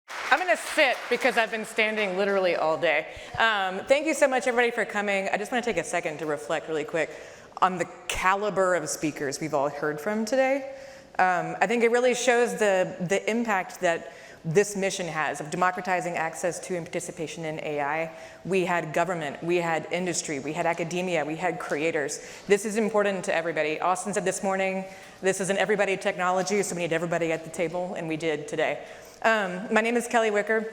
I'm going to sit because I've been standing literally all day. Thank you so much, everybody, for coming. I just want to take a second to reflect really quick on the caliber of speakers we've all heard from today. I think it really shows the impact that this mission has of democratizing access to and participation in AI. We had government, we had industry, we had academia, we had creators. This is important to everybody. Austin said this morning, this is an everybody technology, so we need everybody at the table, and we did today. My name is Kelly Wicker.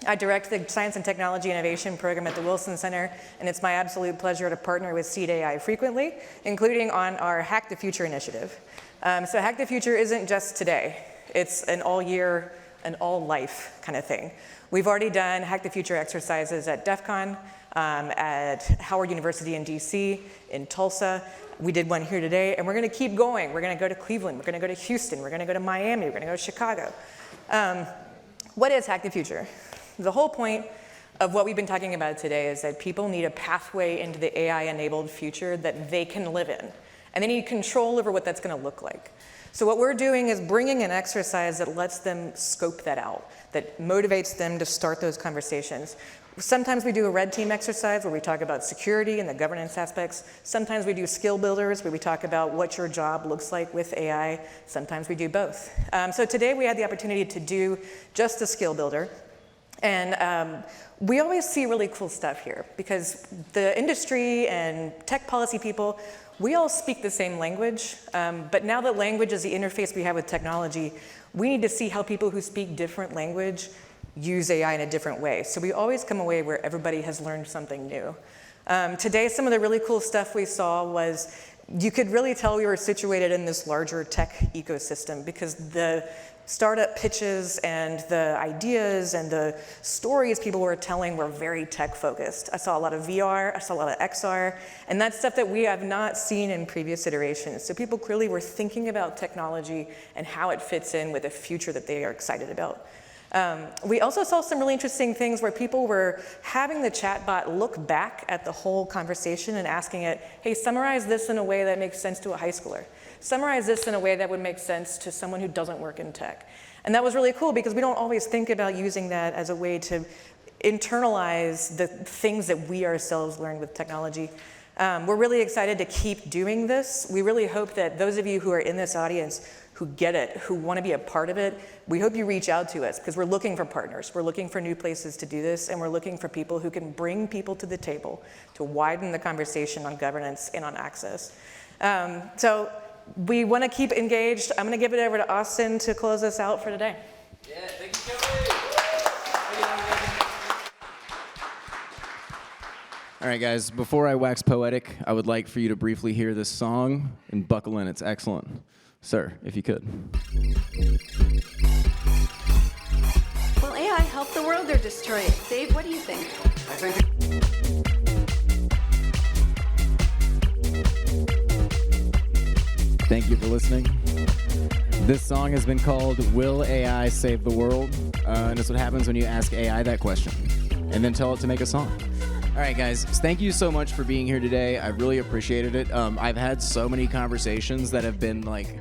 I direct the Science and Technology Innovation Program at the Wilson Center, and it's my absolute pleasure to partner with Seed AI frequently, including on our Hack the Future initiative. So Hack the Future isn't just today. It's an all year, an all life kind of thing. We've already done Hack the Future exercises at DEF CON, at Howard University in DC, in Tulsa. We did one here today, and we're gonna keep going. We're gonna go to Cleveland, we're gonna go to Houston, we're gonna go to Miami, we're gonna go to Chicago. What is Hack the Future? The whole point of what we've been talking about today is that people need a pathway into the AI-enabled future that they can live in, and they need control over what that's gonna look like. So what we're doing is bringing an exercise that lets them scope that out, that motivates them to start those conversations. Sometimes we do a red team exercise where we talk about security and the governance aspects. Sometimes we do skill builders where we talk about what your job looks like with AI. Sometimes we do both. So today we had the opportunity to do just a skill builder. And we always see really cool stuff here because the industry and tech policy people, we all speak the same language, but now that language is the interface we have with technology, we need to see how people who speak different language use AI in a different way. So we always come away where everybody has learned something new. Today, some of the really cool stuff we saw was, you could really tell we were situated in this larger tech ecosystem because the startup pitches and the ideas and the stories people were telling were very tech focused. I saw a lot of VR, I saw a lot of XR, and that's stuff that we have not seen in previous iterations. So people clearly were thinking about technology and how it fits in with a future that they are excited about. We also saw some really interesting things where people were having the chatbot look back at the whole conversation and asking it, hey, summarize this in a way that makes sense to a high schooler. Summarize this in a way that would make sense to someone who doesn't work in tech. And that was really cool because we don't always think about using that as a way to internalize the things that we ourselves learned with technology. We're really excited to keep doing this. We really hope that those of you who are in this audience who get it, who want to be a part of it, we hope you reach out to us because we're looking for partners. We're looking for new places to do this, and we're looking for people who can bring people to the table to widen the conversation on governance and on access. So we want to keep engaged. I'm going to give it over to Austin to close us out for today. Yeah, thank you, Kelly. All right, guys, before I wax poetic, I would like for you to briefly hear this song and buckle in. It's excellent. Sir, if you could. Will AI help the world or destroy it? Dave, what do you think? I think Thank you for listening. This song has been called Will AI Save the World? And it's what happens when you ask AI that question and then tell it to make a song. All right, guys, thank you so much for being here today. I really appreciated it. I've had so many conversations that have been like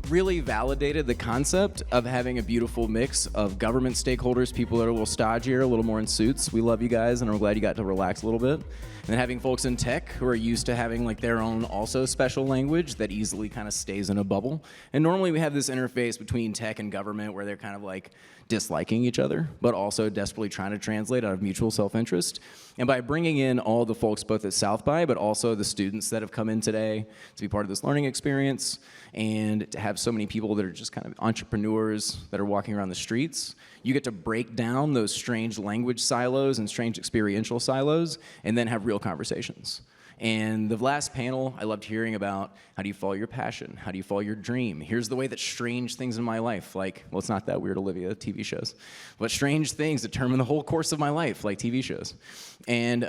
really validated the concept of having a beautiful mix of government stakeholders, people that are a little stodgier, a little more in suits. We love you guys, and we're glad you got to relax a little bit. And then having folks in tech who are used to having like their own also special language that easily kind of stays in a bubble. And normally we have this interface between tech and government where they're kind of like disliking each other, but also desperately trying to translate out of mutual self-interest. And by bringing in all the folks both at South by, but also the students that have come in today to be part of this learning experience, and to have so many people that are just kind of entrepreneurs that are walking around the streets, you get to break down those strange language silos and strange experiential silos, and then have real conversations. And the last panel, I loved hearing about how do you follow your passion? How do you follow your dream? Here's the way that strange things in my life, like, well, it's not that weird, Olivia, TV shows, but strange things determine the whole course of my life, like TV shows. And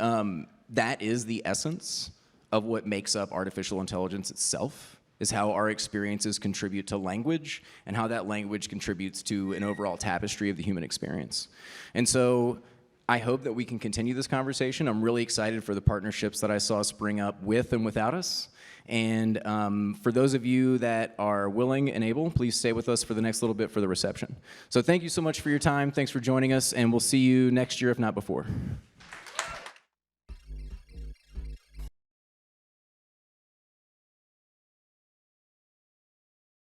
that is the essence of what makes up artificial intelligence itself, is how our experiences contribute to language and how that language contributes to an overall tapestry of the human experience. And so I hope that we can continue this conversation. I'm really excited for the partnerships that I saw spring up with and without us. And for those of you that are willing and able, please stay with us for the next little bit for the reception. So thank you so much for your time. Thanks for joining us, and we'll see you next year, if not before.